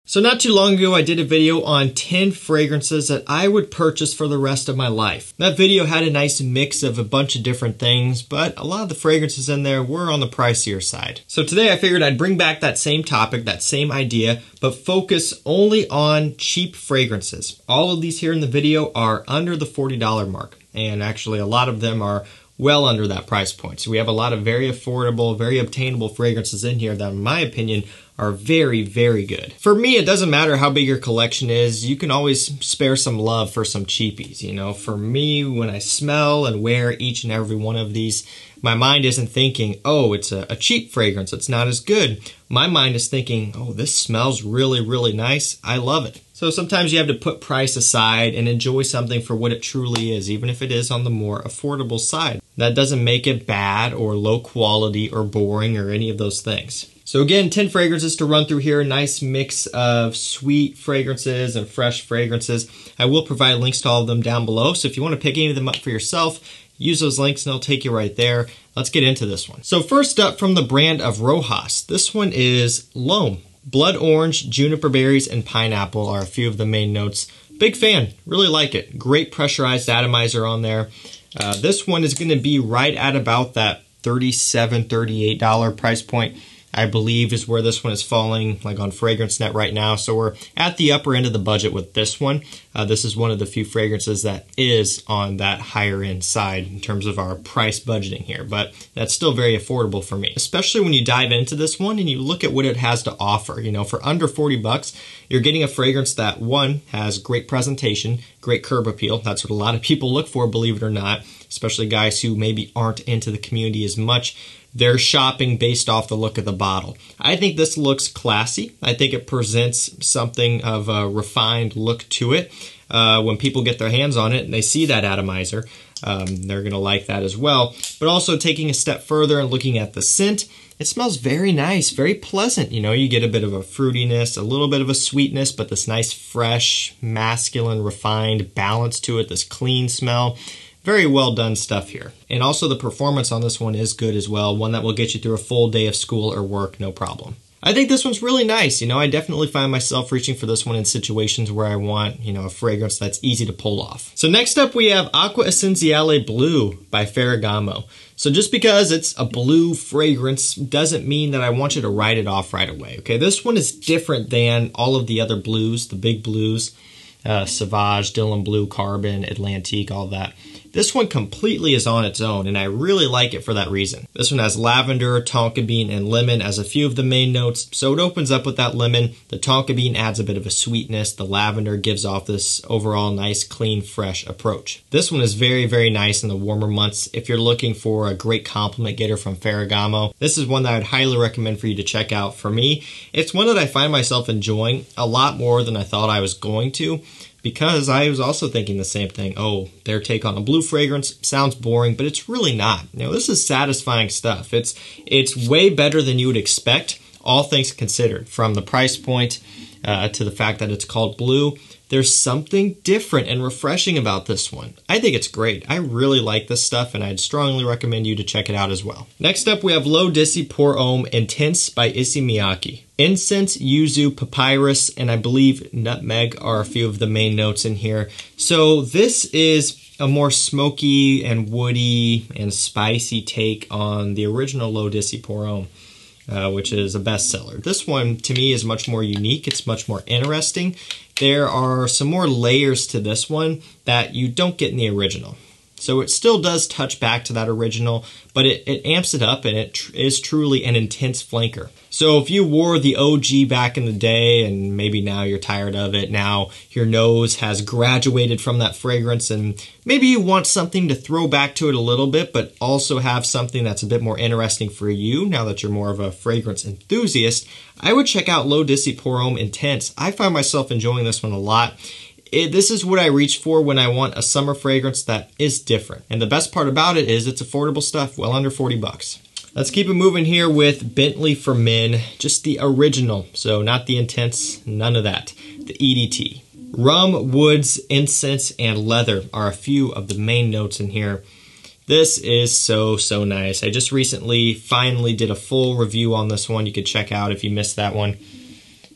So not too long ago, I did a video on 10 fragrances that I would purchase for the rest of my life. That video had a nice mix of a bunch of different things, but a lot of the fragrances in there were on the pricier side. So today I figured I'd bring back that same topic, that same idea, but focus only on cheap fragrances. All of these here in the video are under the $40 mark, and actually a lot of them are well under that price point. So we have a lot of very affordable, very obtainable fragrances in here that, in my opinion, are very, very good. For me, it doesn't matter how big your collection is. You can always spare some love for some cheapies. You know, for me, when I smell and wear each and every one of these, my mind isn't thinking, oh, it's a cheap fragrance, it's not as good. My mind is thinking, oh, this smells really, really nice. I love it. So sometimes you have to put price aside and enjoy something for what it truly is, even if it is on the more affordable side. That doesn't make it bad or low quality or boring or any of those things. So again, 10 fragrances to run through here, a nice mix of sweet fragrances and fresh fragrances. I will provide links to all of them down below, so if you want to pick any of them up for yourself, use those links and they'll take you right there. Let's get into this one. So first up, from the brand of Rojas, this one is L'Homme. Blood orange, juniper berries, and pineapple are a few of the main notes. Big fan, really like it. Great pressurized atomizer on there. This one is going to be right at about that $37, $38 price point, I believe, is where this one is falling, like on FragranceNet right now. So we're at the upper end of the budget with this one. This is one of the few fragrances that is on that higher end side in terms of our price budgeting here, but that's still very affordable for me, especially when you dive into this one and you look at what it has to offer. You know, for under 40 bucks, you're getting a fragrance that, one, has great presentation, great curb appeal. That's what a lot of people look for, believe it or not, especially guys who maybe aren't into the community as much. They're shopping based off the look of the bottle. I think this looks classy. I think it presents something of a refined look to it. When people get their hands on it and they see that atomizer, they're going to like that as well. But also taking a step further and looking at the scent, it smells very nice, very pleasant. You know, you get a bit of a fruitiness, a little bit of a sweetness, but this nice, fresh, masculine, refined balance to it, this clean smell. Very well done stuff here. And also the performance on this one is good as well, one that will get you through a full day of school or work, no problem. I think this one's really nice. You know, I definitely find myself reaching for this one in situations where I want, you know, a fragrance that's easy to pull off. So next up we have Acqua Essenziale Blue by Ferragamo. So just because it's a blue fragrance doesn't mean that I want you to write it off right away, okay? This one is different than all of the other blues, the big blues, Sauvage, Dylan Blue, Carbon, Atlantique, all that. This one completely is on its own, and I really like it for that reason. This one has lavender, tonka bean, and lemon as a few of the main notes, so it opens up with that lemon. The tonka bean adds a bit of a sweetness. The lavender gives off this overall nice, clean, fresh approach. This one is very, very nice in the warmer months. If you're looking for a great compliment getter from Ferragamo, this is one that I would highly recommend for you to check out. For me, it's one that I find myself enjoying a lot more than I thought I was going to, because I was also thinking the same thing. Oh, their take on a blue fragrance sounds boring, but it's really not. You know, this is satisfying stuff. It's way better than you would expect, all things considered. From the price point to the fact that it's called blue, there's something different and refreshing about this one. I think it's great. I really like this stuff, and I'd strongly recommend you to check it out as well. Next up, we have L'Eau d'Issy Pour Homme Intense by Issey Miyake. Incense, yuzu, papyrus, and I believe nutmeg are a few of the main notes in here. So this is a more smoky and woody and spicy take on the original L'Eau d'Issy Pour Homme, which is a bestseller. This one, to me, is much more unique. It's much more interesting. There are some more layers to this one that you don't get in the original. So it still does touch back to that original, but it amps it up, and it is truly an intense flanker. So if you wore the OG back in the day and maybe now you're tired of it, now your nose has graduated from that fragrance and maybe you want something to throw back to it a little bit, but also have something that's a bit more interesting for you now that you're more of a fragrance enthusiast, I would check out L'Eau d'Issy Pour Homme Intense. I find myself enjoying this one a lot. This is what I reach for when I want a summer fragrance that is different. And the best part about it is it's affordable stuff, well under 40 bucks. Let's keep it moving here with Bentley for Men, just the original, so not the intense, none of that, the EDT. Rum, woods, incense, and leather are a few of the main notes in here. This is so nice. I just recently finally did a full review on this one. You could check out if you missed that one.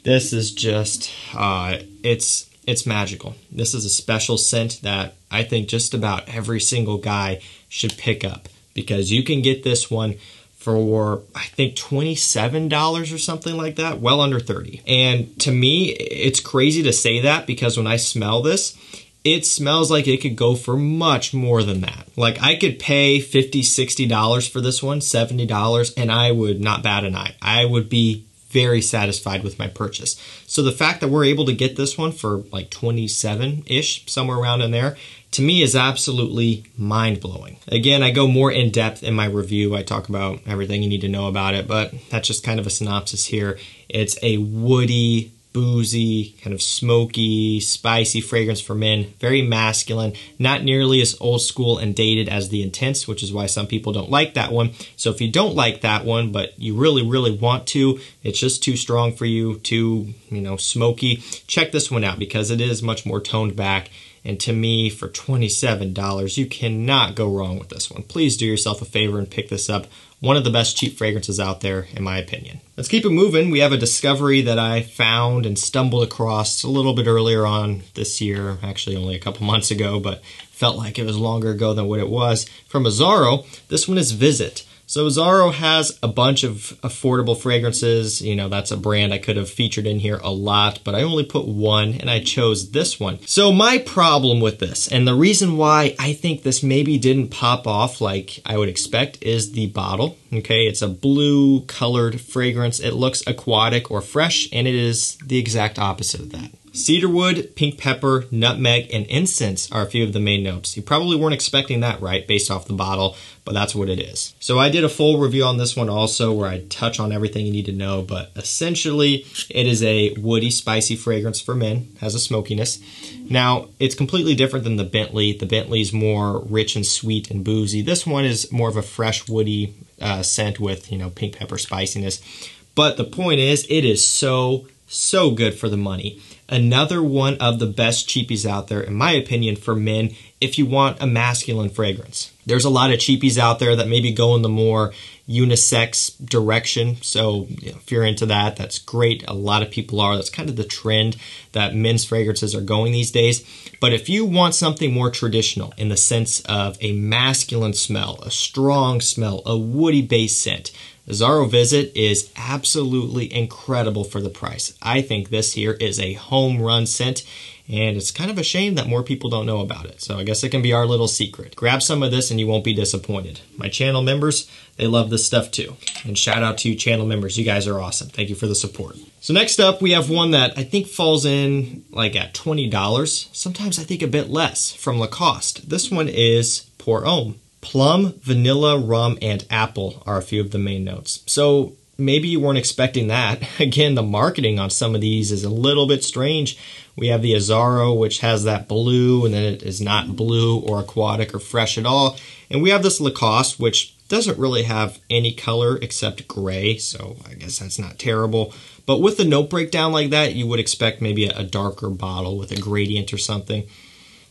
This is just, it's magical. This is a special scent that I think just about every single guy should pick up, because you can get this one for, I think, $27 or something like that, well under 30. And to me, it's crazy to say that, because when I smell this, it smells like it could go for much more than that. Like, I could pay $50, $60 for this one, $70, and I would not bat an eye. I would be very satisfied with my purchase. So the fact that we're able to get this one for like 27-ish, somewhere around in there, to me is absolutely mind-blowing. Again, I go more in depth in my review. I talk about everything you need to know about it, but that's just kind of a synopsis here. It's a woody, boozy, kind of smoky, spicy fragrance for men. Very masculine, not nearly as old school and dated as the Intense, which is why some people don't like that one. So if you don't like that one, but you really, really want to, it's just too strong for you, too, smoky, check this one out, because it is much more toned back. And to me, for $27, you cannot go wrong with this one. Please do yourself a favor and pick this up. One of the best cheap fragrances out there, in my opinion. Let's keep it moving. We have a discovery that I found and stumbled across a little bit earlier on this year, actually only a couple months ago, but felt like it was longer ago than what it was. From Azzaro, this one is Visit. So Azzaro has a bunch of affordable fragrances. That's a brand I could have featured in here a lot, but I only put one, and I chose this one. So my problem with this, and the reason why I think this maybe didn't pop off like I would expect, is the bottle. Okay, it's a blue colored fragrance. It looks aquatic or fresh, and it is the exact opposite of that. Cedarwood, pink pepper, nutmeg, and incense are a few of the main notes. You probably weren't expecting that, right, based off the bottle, but that's what it is. So I did a full review on this one also, where I touch on everything you need to know, but essentially it is a woody, spicy fragrance for men, has a smokiness. Now, it's completely different than the Bentley. The Bentley's more rich and sweet and boozy. This one is more of a fresh, woody scent with, pink pepper spiciness. But the point is, it is so good for the money. Another one of the best cheapies out there, in my opinion, for men if you want a masculine fragrance. There's a lot of cheapies out there that maybe go in the more unisex direction. So if you're into that, that's great. A lot of people are. That's kind of the trend that men's fragrances are going these days. But if you want something more traditional in the sense of a masculine smell, a strong smell, a woody base scent, Azzaro Visit is absolutely incredible for the price. I think this here is a home run scent, and it's kind of a shame that more people don't know about it. So I guess it can be our little secret. Grab some of this and you won't be disappointed. My channel members, they love this stuff too. And shout out to you channel members. You guys are awesome. Thank you for the support. So next up, we have one that I think falls in like at $20. Sometimes I think a bit less, from Lacoste. This one is Pour Homme. Plum, vanilla, rum, and apple are a few of the main notes. So maybe you weren't expecting that. Again, the marketing on some of these is a little bit strange. We have the Azzaro, which has that blue, and then it is not blue or aquatic or fresh at all. And we have this Lacoste, which doesn't really have any color except gray, so I guess that's not terrible. But with the note breakdown like that, you would expect maybe a darker bottle with a gradient or something.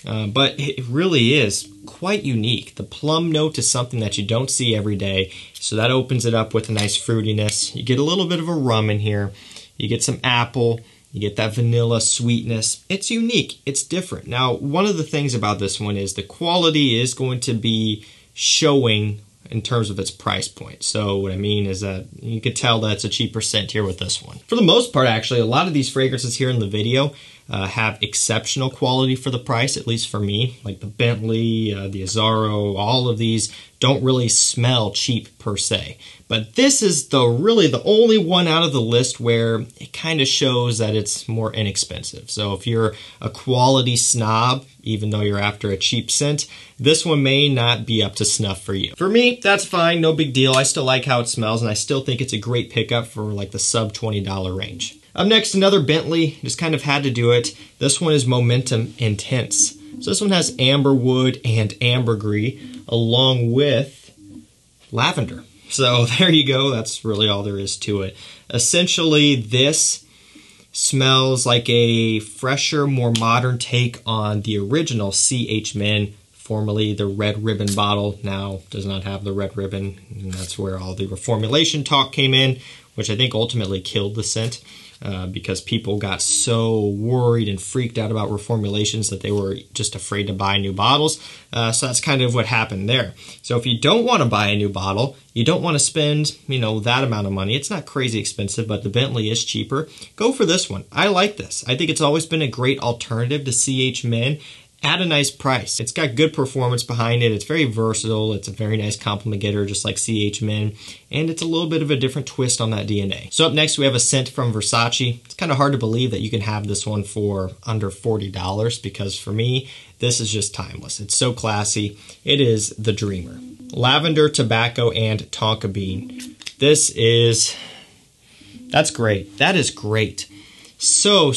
But it really is quite unique. The plum note is something that you don't see every day, so that opens it up with a nice fruitiness. You get a little bit of a rum in here. You get some apple. You get that vanilla sweetness. It's unique. It's different. Now, one of the things about this one is the quality is going to be showing in terms of its price point. So what I mean is that you could tell that it's a cheaper scent here with this one. For the most part, actually, a lot of these fragrances here in the video have exceptional quality for the price, at least for me. Like the Bentley, the Azzaro, all of these don't really smell cheap per se. But this is really the only one out of the list where it kind of shows that it's more inexpensive. So if you're a quality snob, even though you're after a cheap scent, this one may not be up to snuff for you. For me, that's fine, no big deal. I still like how it smells, and I still think it's a great pickup for like the sub $20 range. Up next, another Bentley, just kind of had to do it. This one is Momentum Intense. So this one has amberwood and ambergris along with lavender. So there you go, that's really all there is to it. Essentially, this smells like a fresher, more modern take on the original CH Men, formerly the Red Ribbon bottle, now does not have the red ribbon, and that's where all the reformulation talk came in, which I think ultimately killed the scent. because people got so worried and freaked out about reformulations that they were just afraid to buy new bottles. So that's kind of what happened there. So if you don't want to buy a new bottle, you don't want to spend, that amount of money. It's not crazy expensive, but the Bentley is cheaper. Go for this one. I like this. I think it's always been a great alternative to CH Men at a nice price. It's got good performance behind it. It's very versatile. It's a very nice compliment getter, just like CH Men, and it's a little bit of a different twist on that DNA. So up next, we have a scent from Versace. It's kind of hard to believe that you can have this one for under $40, because for me, this is just timeless. It's so classy. It is the Dreamer. Lavender, tobacco, and tonka bean. That's great. That is great. So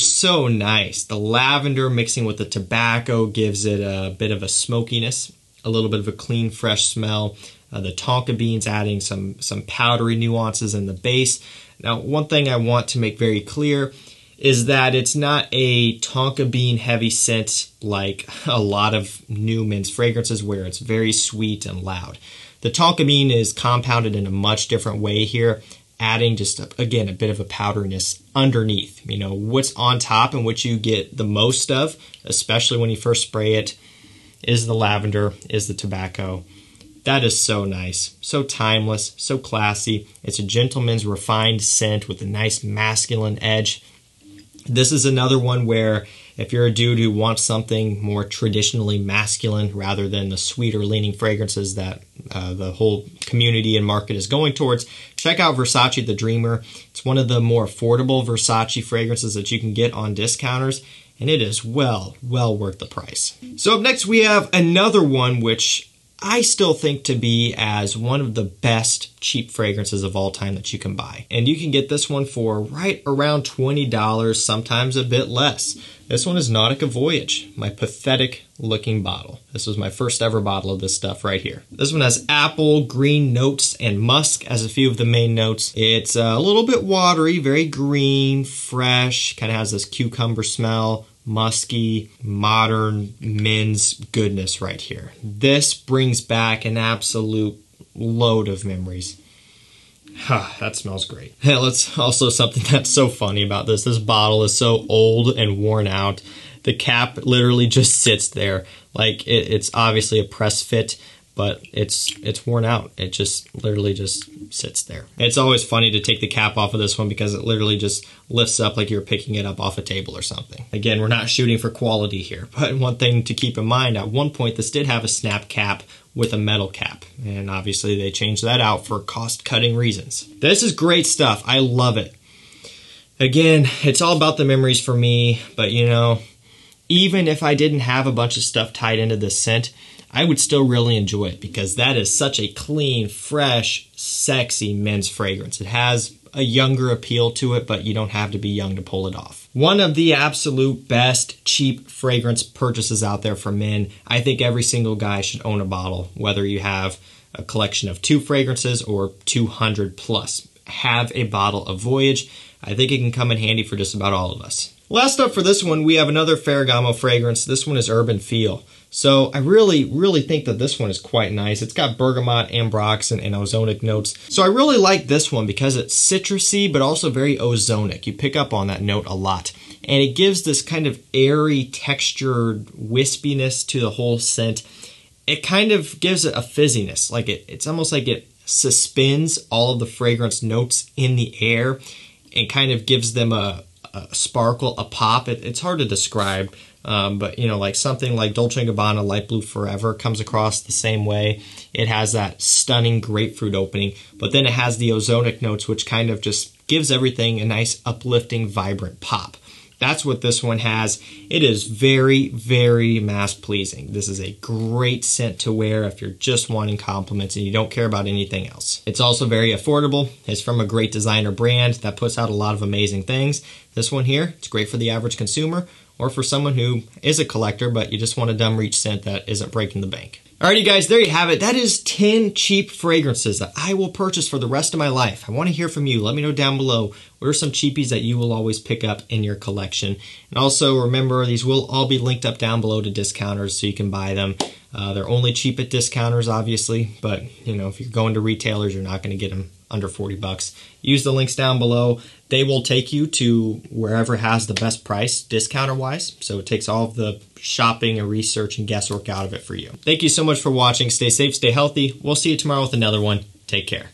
nice. The lavender mixing with the tobacco gives it a bit of a smokiness, a little bit of a clean, fresh smell. The tonka beans adding some powdery nuances in the base. Now, one thing I want to make very clear is that it's not a tonka bean heavy scent like a lot of new men's fragrances where it's very sweet and loud. The tonka bean is compounded in a much different way here, adding just, again, a bit of a powderiness underneath. What's on top and what you get the most of, especially when you first spray it, is the lavender, is the tobacco. That is so nice, so timeless, so classy. It's a gentleman's refined scent with a nice masculine edge. This is another one where if you're a dude who wants something more traditionally masculine rather than the sweeter leaning fragrances that the whole community and market is going towards, check out Versace the Dreamer. It's one of the more affordable Versace fragrances that you can get on discounters, and it is well worth the price. So up next, we have another one which I still think to be as one of the best cheap fragrances of all time that you can buy. And you can get this one for right around $20, sometimes a bit less. This one is Nautica Voyage, my pathetic looking bottle. This was my first ever bottle of this stuff right here. This one has apple, green notes, and musk as a few of the main notes. It's a little bit watery, very green, fresh, kind of has this cucumber smell. Musky, modern men's goodness right here. This brings back an absolute load of memories. That smells great. That's also something that's so funny about this. This bottle is so old and worn out. The cap literally just sits there. Like it's obviously a press fit, but it's worn out. It just literally just sits there. It's always funny to take the cap off of this one because it literally just lifts up like you're picking it up off a table or something. Again, we're not shooting for quality here, but one thing to keep in mind, at one point this did have a snap cap with a metal cap, and obviously they changed that out for cost-cutting reasons. This is great stuff. I love it. Again, it's all about the memories for me, but even if I didn't have a bunch of stuff tied into this scent, I would still really enjoy it because that is such a clean, fresh, sexy men's fragrance. It has a younger appeal to it, but you don't have to be young to pull it off. One of the absolute best cheap fragrance purchases out there for men. I think every single guy should own a bottle, whether you have a collection of 2 fragrances or 200 plus. Have a bottle of Voyage. I think it can come in handy for just about all of us. Last up for this one, we have another Ferragamo fragrance. This one is Urban Feel. So I really think that this one is quite nice. It's got bergamot, ambroxan, and ozonic notes. So I really like this one because it's citrusy, but also very ozonic. You pick up on that note a lot. And it gives this kind of airy, textured wispiness to the whole scent. It kind of gives it a fizziness. Like it's almost like it suspends all of the fragrance notes in the air and kind of gives them a sparkle, a pop. It's hard to describe. But like something like Dolce & Gabbana Light Blue Forever comes across the same way. It has that stunning grapefruit opening, but then it has the ozonic notes, which kind of just gives everything a nice uplifting, vibrant pop. That's what this one has. It is very mass pleasing. This is a great scent to wear if you're just wanting compliments and you don't care about anything else. It's also very affordable. It's from a great designer brand that puts out a lot of amazing things. This one here, it's great for the average consumer, or for someone who is a collector, but you just want a dumb reach scent that isn't breaking the bank. Alrighty guys, there you have it. That is 10 cheap fragrances that I will purchase for the rest of my life. I want to hear from you. Let me know down below. What are some cheapies that you will always pick up in your collection? And also remember, these will all be linked up down below to discounters so you can buy them. They're only cheap at discounters, obviously, but if you're going to retailers, you're not going to get them under 40 bucks. Use the links down below. They will take you to wherever has the best price, discounter-wise. So it takes all of the shopping and research and guesswork out of it for you. Thank you so much for watching. Stay safe, stay healthy. We'll see you tomorrow with another one. Take care.